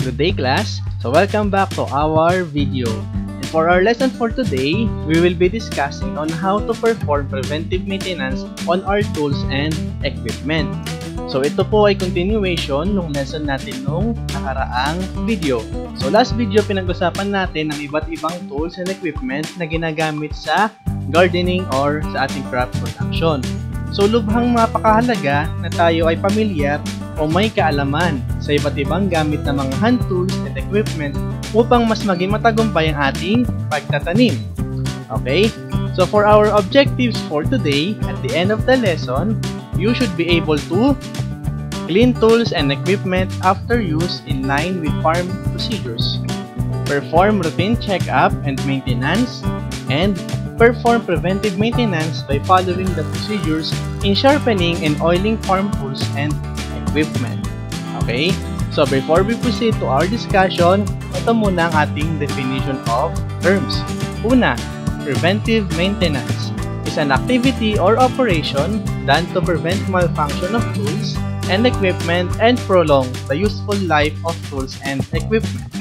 Good day class, so welcome back to our video. And for our lesson for today, we will be discussing on how to perform preventive maintenance on our tools and equipment. So ito po ay continuation nung lesson natin nung nakaraang video. So last video pinag-usapan natin ang iba't ibang tools and equipment na ginagamit sa gardening or sa ating crop production. So lubhang mapakahalaga na tayo ay pamilyar o may kaalaman sa iba't ibang gamit na mga hand tools and equipment upang mas maging matagumpay ang ating pagtatanim. Okay? So for our objectives for today, at the end of the lesson, you should be able to clean tools and equipment after use in line with farm procedures, perform routine checkup and maintenance, and perform preventive maintenance by following the procedures in sharpening and oiling farm tools and equipment. Okay? So before we proceed to our discussion, ito muna ang ating definition of terms. Una, preventive maintenance is an activity or operation done to prevent malfunction of tools and equipment and prolong the useful life of tools and equipment.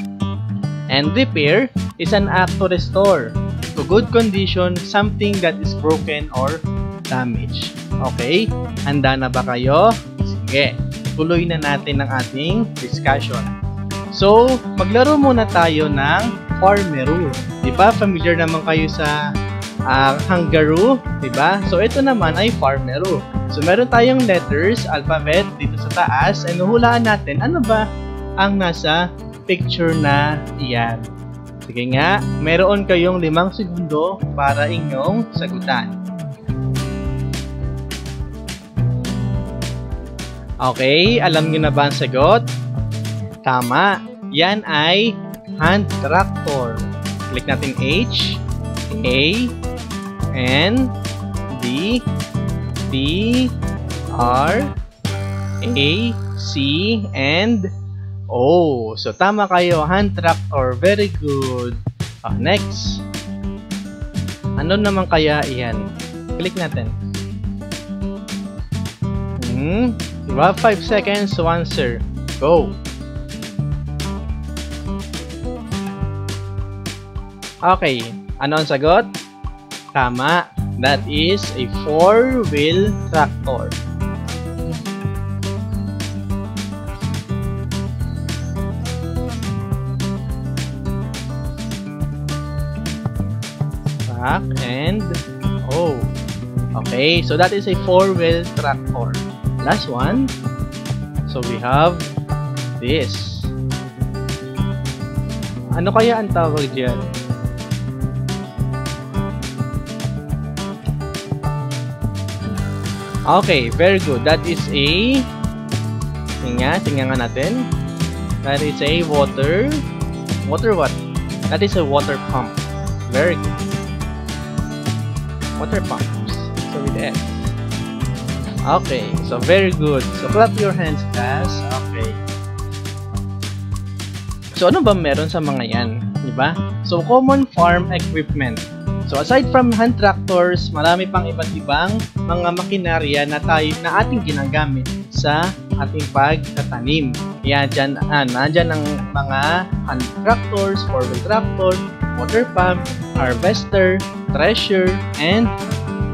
And repair is an act to restore to good condition something that is broken or damaged. Okay? Handa na ba kayo? Sige, tuloy na natin ang ating discussion. So, maglaro muna tayo ng Farmeroo. Diba? Familiar naman kayo sa Kangaroo, diba? So, ito naman ay Farmeroo. So, meron tayong letters, alphabet dito sa taas, and huhulaan natin ano ba ang nasa picture na iyan. Sige nga, meron kayong 5 segundo para inyong sagutan. Okay, alam niyo na ba ang sagot? Tama, yan ay hand tractor. Click natin H, A, N, D, T, R, A, C, and O. So, tama kayo, hand tractor. Very good. Next. Ano naman kaya iyan? Click natin. You have 5 seconds to answer. Go. Okay. Ano ang sagot? Tama. That is a 4-wheel tractor. Track and O. Okay. So that is a 4-wheel tractor. Last one. So we have this. Ano kaya ang tawag diyan? Okay, very good. That is a tingnan nga natin. That is a water what? That is a water pump. Very good. Water pumps. So with S. Okay, so very good. So clap your hands, guys. Okay. So ano ba meron sa mga yan? Diba? So common farm equipment. So aside from hand tractors, marami pang iba't ibang mga makinarya na ating ginagamit sa ating pagtatanim. Yan, nandyan ang mga hand tractors, 4-wheel tractor, water pump, harvester, thresher, and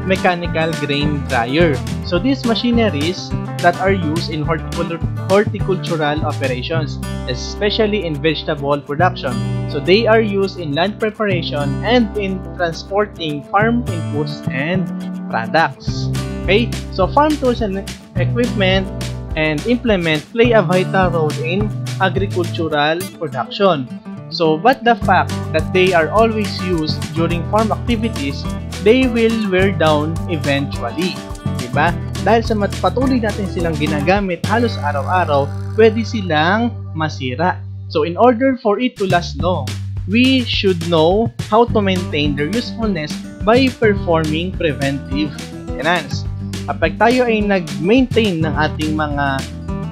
mechanical grain dryer. So these machineries that are used in horticultural operations, especially in vegetable production. So they are used in land preparation and in transporting farm inputs and products. Okay, so farm tools and equipment and implement play a vital role in agricultural production. So but the fact that they are always used during farm activities, they will wear down eventually. Diba? Dahil sa patuloy natin silang ginagamit halos araw-araw, pwede silang masira. So in order for it to last long, we should know how to maintain their usefulness by performing preventive maintenance. Kapag tayo ay nag-maintain ng ating mga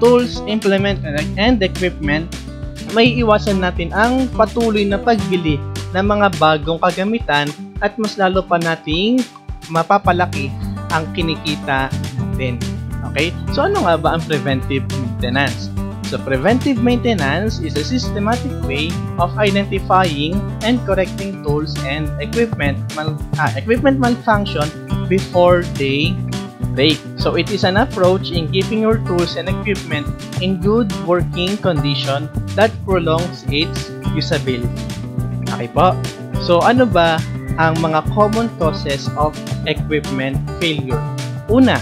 tools, implement, and equipment, may iwasan natin ang patuloy na pagbili ng mga bagong kagamitan at mas lalo pa nating mapapalaki ang kinikita natin. Okay? So ano nga ba ang preventive maintenance? So So preventive maintenance is a systematic way of identifying and correcting tools and equipment malfunction before they break. So it is an approach in keeping your tools and equipment in good working condition that prolongs its usability. Okay po? So ano ba ang mga common causes of equipment failure? Una,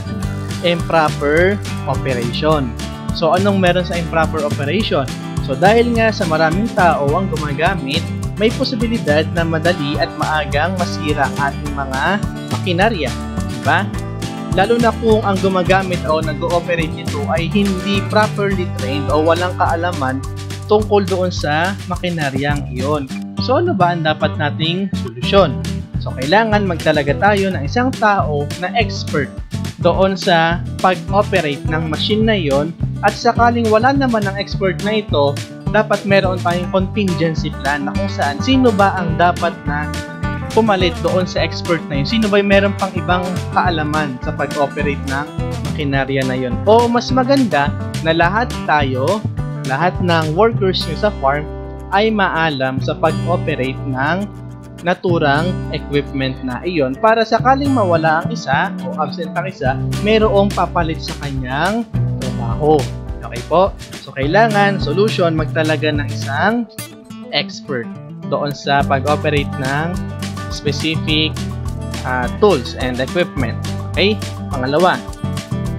improper operation. So, anong meron sa improper operation? So, dahil nga sa maraming tao ang gumagamit, may posibilidad na madali at maagang masira ang ating mga makinarya. Diba? Lalo na kung ang gumagamit o nag-ooperate nito ay hindi properly trained o walang kaalaman tungkol doon sa makinaryang iyon. So, ano ba ang dapat nating solusyon? So, kailangan magtalaga tayo ng isang tao na expert doon sa pag-operate ng machine na iyon. At sakaling wala naman ang expert na ito, dapat meron tayong contingency plan na kung saan sino ba ang dapat na pumalit doon sa expert na yun. Sino ba yung meron pang ibang kaalaman sa pag-operate ng makinarya na yun. O mas maganda na lahat ng workers nyo sa farm ay maalam sa pag-operate ng naturang equipment na iyon para sakaling mawala ang isa o absent ang isa, mayroong papalit sa kanyang trabaho. Okay po? So, kailangan, solution, magtalaga ng isang expert doon sa pag-operate ng specific tools and equipment. Okay? Pangalawa,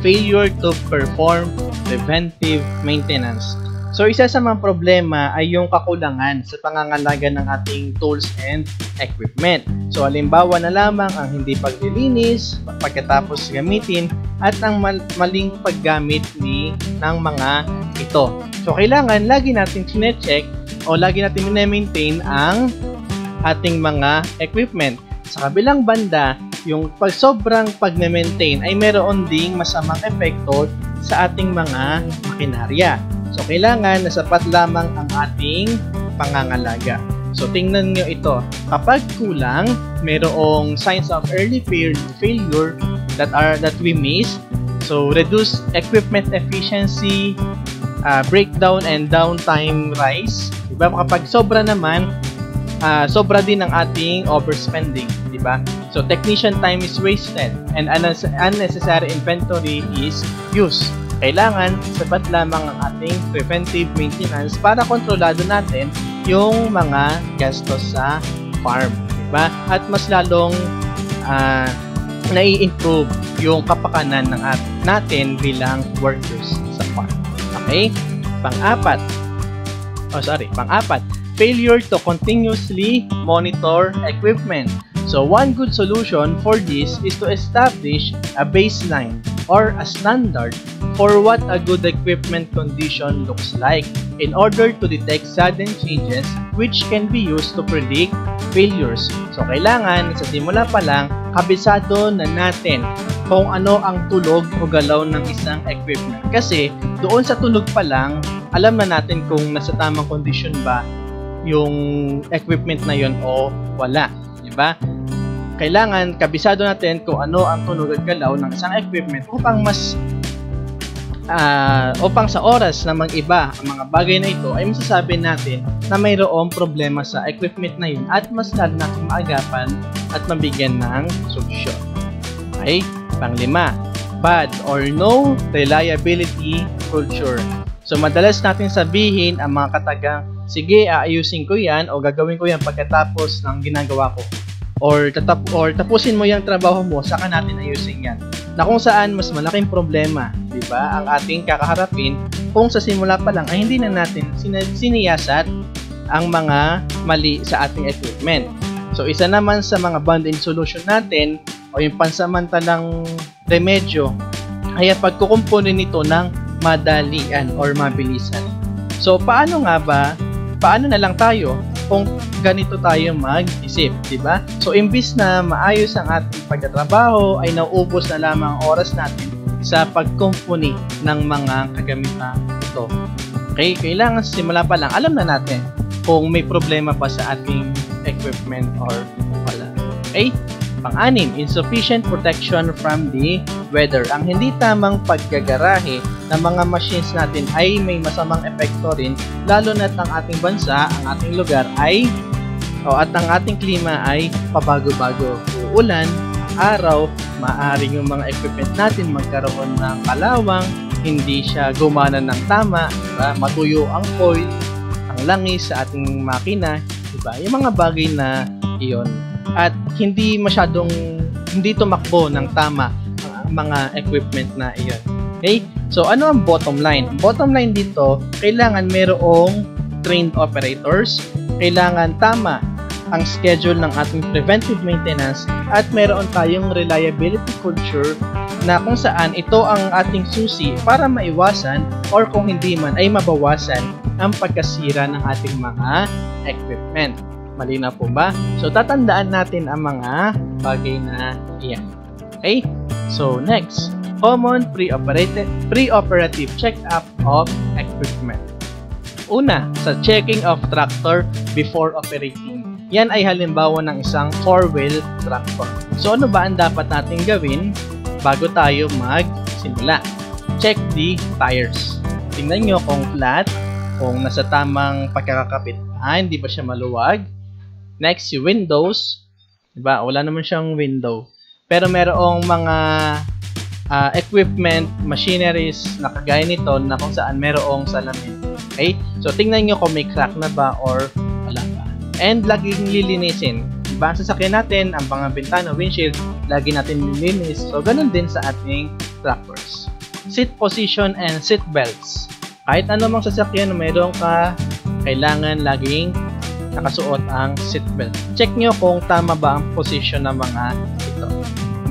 failure to perform preventive maintenance. So, isa sa mga problema ay yung kakulangan sa pangangalaga ng ating tools and equipment. So, halimbawa na lamang ang hindi paglilinis, pagkatapos gamitin, at ang maling paggamit ng mga ito. So, kailangan lagi natin sine-check o lagi natin mine-maintain ang ating mga equipment. Sa kabilang banda, yung sobrang pag-maintain ay meron ding masamang epekto sa ating mga makinarya. So, kailangan na sapat lamang ang ating pangangalaga. So, tingnan nyo ito. Kapag kulang, mayroong signs of early failure that we miss. So, reduce equipment efficiency, breakdown and downtime rise. Diba? Kapag sobra naman, sobra din ang ating overspending. Diba? So, technician time is wasted and unnecessary inventory is used. Kailangan sapat lamang ang ating preventive maintenance para kontrolado natin yung mga gastos sa farm, diba? At mas lalong nai-improve yung kapakanan ng natin bilang workers sa farm. Okay? Pang-apat, failure to continuously monitor equipment. So, one good solution for this is to establish a baseline or a standard for what a good equipment condition looks like in order to detect sudden changes which can be used to predict failures. So, kailangan sa simula pa lang, kabisado na natin kung ano ang tulog o galaw ng isang equipment. Kasi, doon sa tulog pa lang, alam na natin kung nasa tamang kondisyon ba yung equipment na yon o wala. Diba? Kailangan kabisado natin kung ano ang tunog at galaw ng isang equipment upang sa oras na mag-iba ang mga bagay na ito ay masasabi natin na mayroong problema sa equipment na yun at mas lalo natin maagapan at mabigyan ng solusyon. Okay? Panglima, bad or no reliability culture. So, madalas natin sabihin ang mga katagang, sige, aayusin ko yan o gagawin ko yan pagkatapos ng ginagawa ko. Or tapusin mo yung trabaho mo, saka natin ayusin yan. Na kung saan mas malaking problema, di ba, ang ating kakaharapin kung sa simula pa lang ay hindi na natin siniyasat ang mga mali sa ating equipment. So, isa naman sa mga band-aid solution natin o yung pansamantalang remedyo ay ang pagkukumpuni nito ng madalian or mabilisan. So, paano na lang tayo kung ganito tayo mag-isip, di ba? So, imbis na maayos ang ating pagtatrabaho, ay nauubos na lamang ang oras natin sa pagkumpuni ng mga kagamitan ito. Okay? Kailangan simula pa lang, alam na natin kung may problema pa sa ating equipment or wala. Okay? Pang-anim, insufficient protection from the weather. Ang hindi tamang paggagarahe na mga machines natin ay may masamang epekto rin, lalo na't ang ating bansa, ang ating lugar ay at ang ating klima ay pabago-bago. Uulan, araw, maaaring yung mga equipment natin magkaroon ng kalawang, hindi siya gumana ng tama, diba? Matuyo ang coil, ang langis sa ating makina, diba? Yung mga bagay na iyon. At hindi tumakbo ng tama ang mga equipment na iyon. Okay? So, ano ang bottom line? Bottom line dito, kailangan mayroong trained operators, kailangan tama ang schedule ng ating preventive maintenance, at meron tayong reliability culture na kung saan ito ang ating susi para maiwasan or kung hindi man ay mabawasan ang pagkasira ng ating mga equipment. Malinaw po ba? So, tatandaan natin ang mga bagay na iyan. Okay? So, next, common pre-operative check-up of equipment. Una, sa checking of tractor before operating. Yan ay halimbawa ng isang 4-wheel tractor. So, ano ba ang dapat natin gawin bago tayo magsimula? Check the tires. Tingnan nyo kung flat, kung nasa tamang pagkakakapit pa, hindi ba siya maluwag. Next, yung windows. Diba? Wala naman siyang window. Pero merong mga equipment, machineries na kagaya nito na kung saan merong salamin. Okay? So, tingnan nyo kung may crack na ba or wala pa. And, laging lilinisin. Diba? Ang sasakyan natin, ang mga bintana, windshield, lagi natin nilinis. So, ganun din sa ating tractors. Seat position and seat belts. Kahit ano mang sasakyan na mayroon ka, kailangan laging nakasuot ang seatbelt. Check nyo kung tama ba ang position ng mga ito.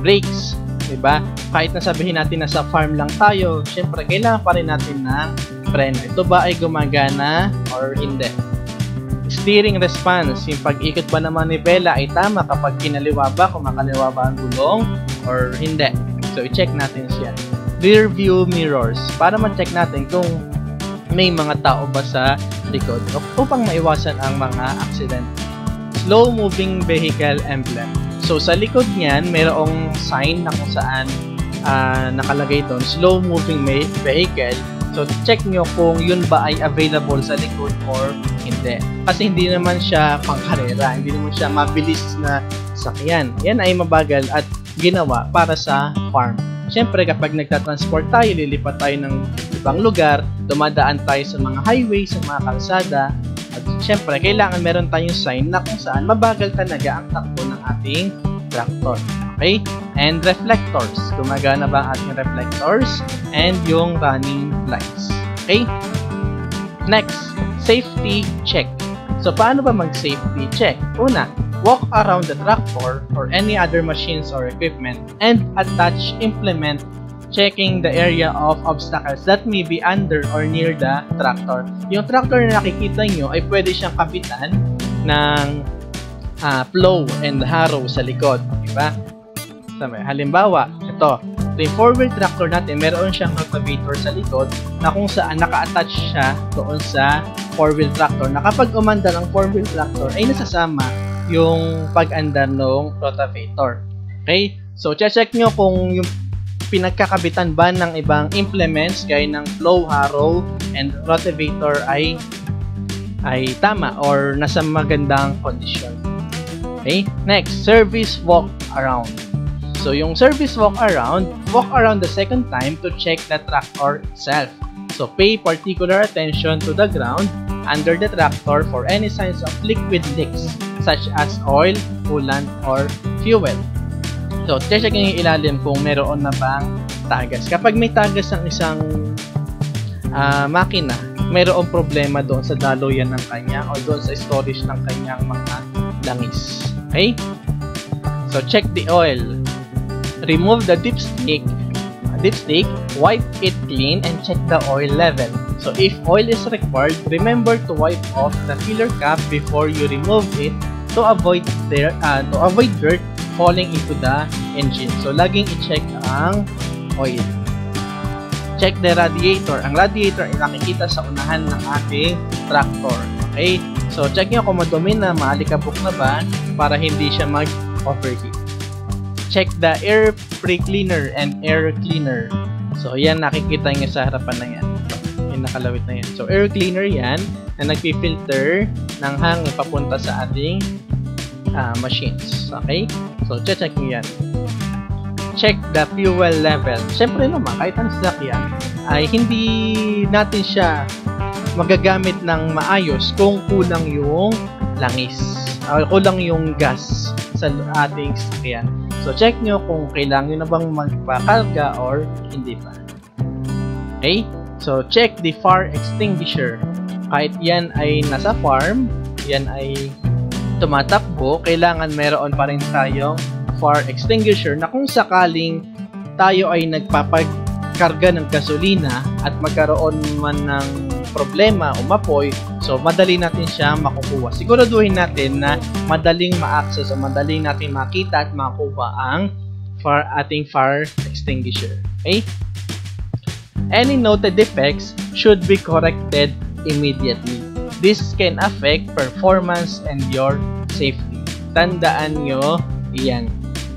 Brakes, diba? Kahit nasabihin natin na sa farm lang tayo, syempre kailangan pa rin natin ng preno. Ito ba ay gumagana or hindi? Steering response, yung pag-ikot ba ng manibela ay tama kapag kinaliwa ba, kung makaliwa ba ang gulong or hindi. So, i-check natin siya. Rear view mirrors, para ma-check natin kung may mga tao ba sa likod upang maiwasan ang mga accident. Slow moving vehicle emblem. So sa likod niyan, mayroong sign na kung saan nakalagay doon, slow moving vehicle. So check nyo kung yun ba ay available sa likod or hindi. Kasi hindi naman siya pangkarera, hindi naman siya mabilis na sakyan. Yan ay mabagal at ginawa para sa farm. Siyempre kapag nagtatransport tayo, lilipat tayo ng ibang lugar, dumadaan tayo sa mga highway, sa mga kalsada, at siyempre kailangan meron tayong sign na kung saan mabagal talaga ang takbo ng ating tractor. Okay? And reflectors. Gumagana ba ang ating reflectors? And yung running lights. Okay? Next, safety check. So, paano ba mag-safety check? Una, walk around the tractor or any other machines or equipment and attach implement checking the area of obstacles that may be under or near the tractor. Yung tractor na nakikita nyo ay pwede siyang kapitan ng plow and harrow sa likod. Diba? Halimbawa, ito yung 4-wheel tractor natin, meron siyang rotavator sa likod na kung saan naka-attach siya doon sa 4-wheel tractor na kapag umandar ang 4-wheel tractor ay nasasama yung pag-andar ng rotavator. Okay? So, check nyo kung yung pinagkakabitan ba ng ibang implements gaya ng plow, harrow, and rotavator ay tama or nasa magandang kondisyon. Okay? Next, service walk around. So, yung service walk around the second time to check the tractor itself. So, pay particular attention to the ground under the tractor for any signs of liquid leaks such as oil, coolant, or fuel. So, check yung ilalim kung meron na bang tagas. Kapag may tagas ang isang makina, mayroong problema doon sa daluyan ng kanya o doon sa storage ng kanyang mga langis. Okay? So, check the oil. Remove the dipstick, wipe it clean, and check the oil level. So, if oil is required, remember to wipe off the filler cap before you remove it to avoid dirt falling into the engine. So, laging i-check ang oil. Check the radiator. Ang radiator ay nakikita sa unahan ng ating tractor. Okay? So, check nyo kung madumi na, maalikabok na ba para hindi siya mag-overheat. Check the air pre-cleaner and air cleaner. So, yan, nakikita nyo sa harapan na yan. Yung nakalawit na yan. So, air cleaner yan na nagpifilter ng hangin papunta sa ating machines. Okay? So, check nyo yan. Check the fuel level. Siyempre naman, kahit ang sasakyan, ay hindi natin siya magagamit ng maayos kung kulang yung langis. Kulang yung gas sa ating sasakyan. So, check nyo kung kailangan nyo na bang magpakarga or hindi pa. Okay? So, check the fire extinguisher. Kahit yan ay nasa farm, yan ay tumatakbo, kailangan meron pa rin tayong fire extinguisher na kung sakaling tayo ay nagpapagkarga ng gasolina at magkaroon man ng problema o mapoy, so madali natin siya makukuha. Siguraduhin natin na madaling ma-access o madaling natin makita at makuha ang ating fire extinguisher. Okay? Any noted defects should be corrected immediately. This can affect performance and your safety. Tandaan nyo iyan.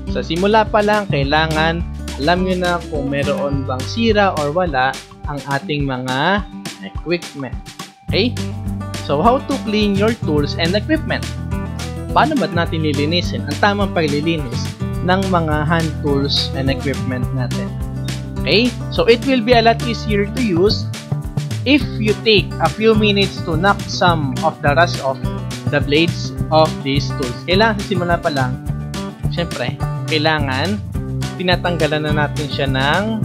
Sa simula pa lang, kailangan alam nyo na kung meron bang sira or wala ang ating mga equipment. Okay? So, how to clean your tools and equipment? Paano ba natin lilinisin ang tamang paglilinis ng mga hand tools and equipment natin? Okay? So, it will be a lot easier to use if you take a few minutes to knock some of the rust off the blades of these tools. Kailangan sa simula pa lang, syempre, kailangan tinatanggalan na natin siya ng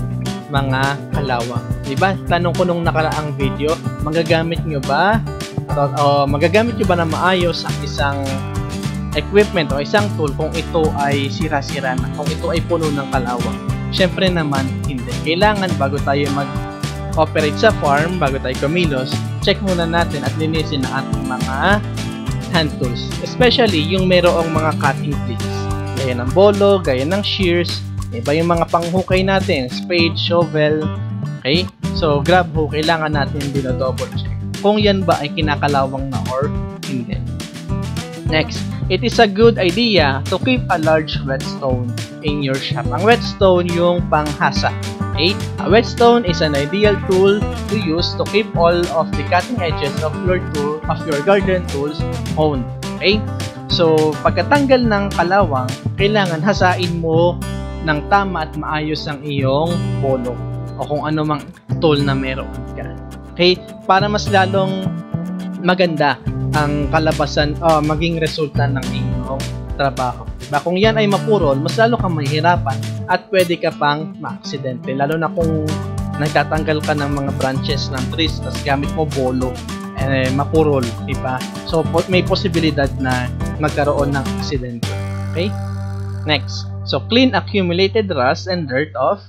mga kalawang. Diba? Tanong ko nung nakaraang video, magagamit nyo ba na maayos ang isang equipment o isang tool kung ito ay sira-sira na, kung ito ay puno ng kalawang? Syempre naman, hindi. Kailangan bago tayo mag-operate sa farm, bago tayo kumilos, check muna natin at linisin ang ating mga hand tools. Especially yung merong mga cutting blades. Gaya ng bolo, gaya ng shears, iba yung mga panghukay natin, spade, shovel, okay? So, grab hook, kailangan natin double check kung yan ba ay kinakalawang na or hindi. Next, it is a good idea to keep a large whetstone in your shop. Ang whetstone yung panghasa. Okay? A whetstone is an ideal tool to use to keep all of the cutting edges of your garden tools honed. Okay? So, pagkatanggal ng kalawang, kailangan hasain mo ng tama at maayos ang iyong bolong o kung ano mang tool na meron ka. Okay? Para mas lalong maganda ang kalabasan o maging resulta ng inyong trabaho. Diba? Kung yan ay mapurol, mas lalo kang mahihirapan at pwede ka pang ma-aksidente. Lalo na kung nagtatanggal ka ng mga branches ng trees tapos gamit mo bolo, mapurol. Diba? So, may posibilidad na magkaroon ng aksidente. Okay? Next. So, clean accumulated rust and dirt off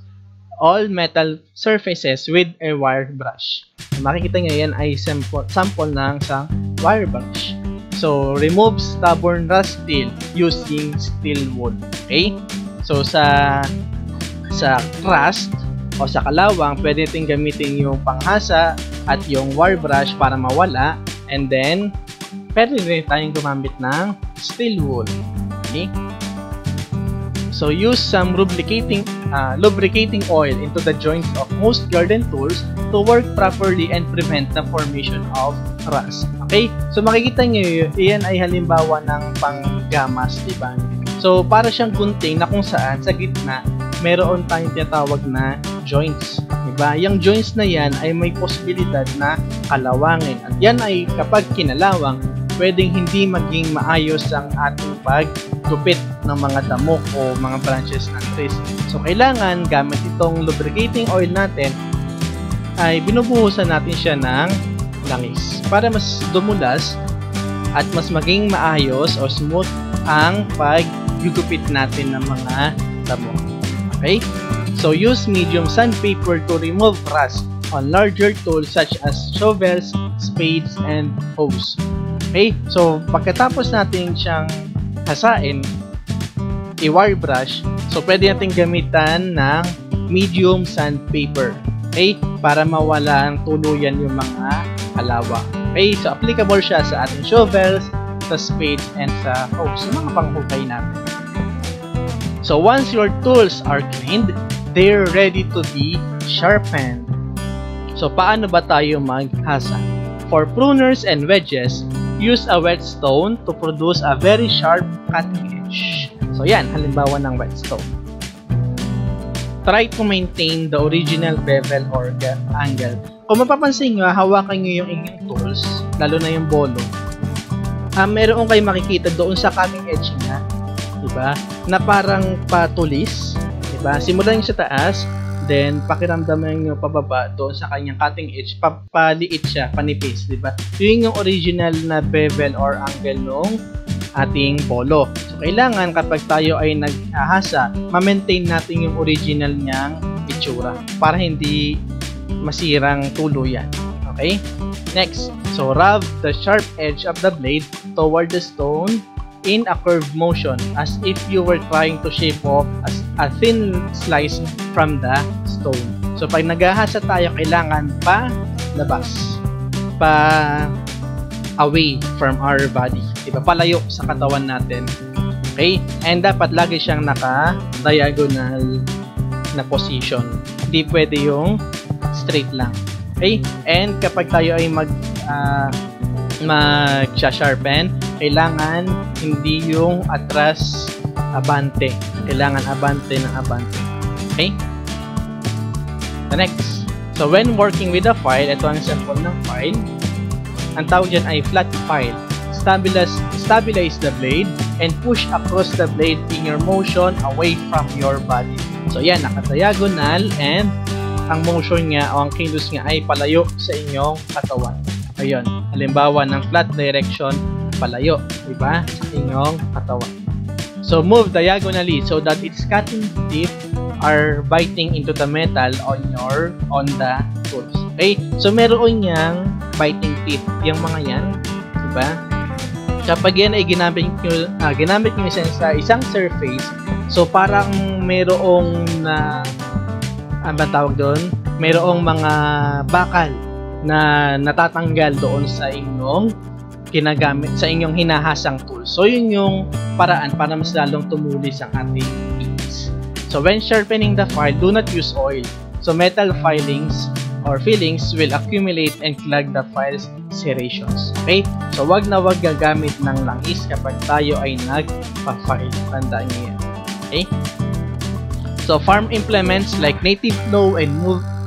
all metal surfaces with a wire brush. Makikita nyo yan ay sample ng isang wire brush. So, remove stubborn rust steel using steel wool. Okay? So, sa rust o sa kalawang, pwede natin gamitin yung panghasa at yung wire brush para mawala. And then, pwede rin tayong gumamit ng steel wool. Okay? So, use some lubricating oil into the joints of most garden tools to work properly and prevent the formation of rust. Okay? So, makikita nyo, iyan ay halimbawa ng panggamas, diba? So, para siyang gunting na kung saan sa gitna, meron tayong tinatawag na joints. Diba? Yung joints na yan ay may posibilidad na kalawangin. At yan ay kapag kinalawang, pwedeng hindi maging maayos ang ating paggupit ng mga damok o mga branches ng trees. So, kailangan gamit itong lubricating oil natin ay binubuhusan natin siya ng langis para mas dumulas at mas maging maayos o smooth ang paggugupit natin ng mga damok. Okay? So, use medium sandpaper to remove rust on larger tools such as shovels, spades, and hoes. Okay, so pagkatapos natin siyang hasain, i-wire brush, so pwede natin gamitan ng medium sandpaper, okay, para mawala ang tuluyan yung mga kalawang. Okay, so applicable siya sa ating shovels, sa spades, and sa hoes, yung mga panghukay natin. So once your tools are cleaned, they're ready to be sharpened. So, paano ba tayo maghasa? For pruners and wedges, use a whetstone to produce a very sharp cutting edge. So, yan, halimbawa ng whetstone. Try to maintain the original bevel or angle. Kung mapapansin nyo, hawakan nyo yung inyong tools, lalo na yung bolo. Meron kayo makikita doon sa cutting edge niya, diba? Na parang patulis, diba? Simulan nyo sa taas, then pakiramdaman nyo pababa doon sa kanyang cutting edge, papaliit siya, panipis, diba? Yun yung original na bevel or angle nung ating bolo. So, kailangan kapag tayo ay naghahasa, ma-maintain natin yung original niyang itsura para hindi masirang tuluyan. Okay? Next, so rub the sharp edge of the blade toward the stone in a curved motion as if you were trying to shave off a thin slice from the stone. So, pag naghahasa tayo, kailangan pa labas, pa away from our body. Diba? Palayo sa katawan natin. Okay? And dapat lagi siyang naka-diagonal na position. Hindi pwede yung straight lang. Okay? And kapag tayo ay mag-sharpen, kailangan hindi yung atras abante. Kailangan abante ng abante. Okay? The next. So, when working with a file, ito ang sample ng file. Ang tawag dyan ay flat file. Stabilize the blade and push across the blade in your motion away from your body. So, yan, naka-diagonal and ang motion niya o ang kilos niya ay palayo sa inyong katawan. Ayun, halimbawa ng flat direction, palayo, diba? Sa inyong katawan. So, move diagonally so that its cutting teeth are biting into the metal on the tools. Okay? So, meron niyang biting teeth. Yung mga yan, diba? Kapag yan ay ginamit nyo sa isang surface, so parang merong ano ba tawag doon? Merong mga bakal na natatanggal doon sa inyong ginagamit, sa inyong hinahasang tool. So, yun yung paraan para mas lalong tumulis ang ating teeth. So, when sharpening the file, do not use oil. So, metal fillings will accumulate and clog the file's serrations. Okay? So, wag na wag gagamit ng langis kapag tayo ay nagpa-file. Tandaan niyo yan. Okay? So, farm implements like native plow and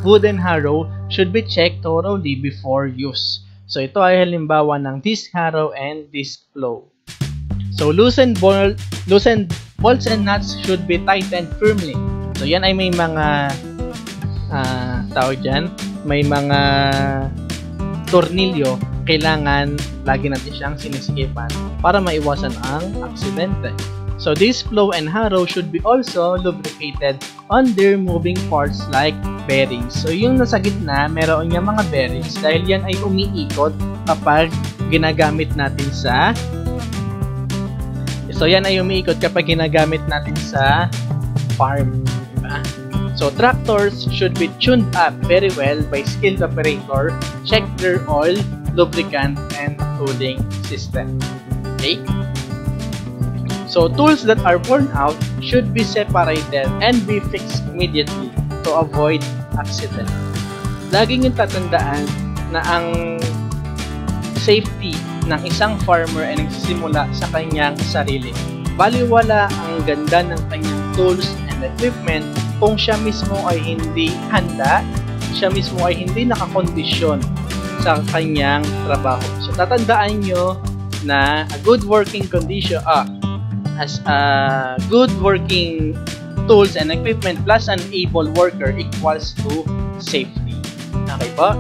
wooden harrow should be checked thoroughly before use. So, ito ay halimbawa ng disc harrow and disc plow. So, loosened bolts and nuts should be tightened firmly. So, yan ay may mga tawag dyan, may mga tornilyo, kailangan lagi natin siyang sinisikipan para maiwasan ang aksidente. So, this plow and harrow should be also lubricated on their moving parts like bearings. So, yung nasa gitna, meron niya mga bearings dahil yan ay umiikot kapag ginagamit natin sa farm. Diba? So, tractors should be tuned up very well by skilled operator, check their oil, lubricant, and tooling system. Okay? So, tools that are worn out should be separated and be fixed immediately to avoid accident. Laging yung tatandaan na ang safety ng isang farmer ay nagsisimula sa kanyang sarili. Baliwala ang ganda ng kanyang tools and equipment kung siya mismo ay hindi handa, siya mismo ay hindi nakakondisyon sa kanyang trabaho. So, tatandaan nyo na a good working condition, as a good working tools and equipment plus an able worker equals to safety. Okay po?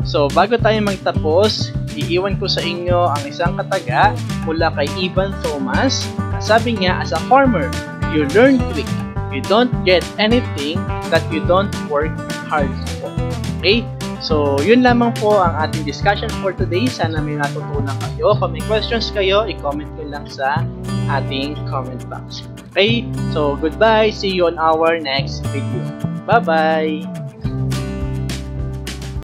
So, bago tayo magtapos, iiwan ko sa inyo ang isang kataga mula kay Ivan Thomas. Sabi niya, as a farmer, you learn quick. You don't get anything that you don't work hard for. Okay? So, yun lamang po ang ating discussion for today. Sana may natutunan kayo. Kung may questions kayo, i-comment ko lang sa ating comment box. Okay? So, goodbye. See you on our next video. Bye-bye!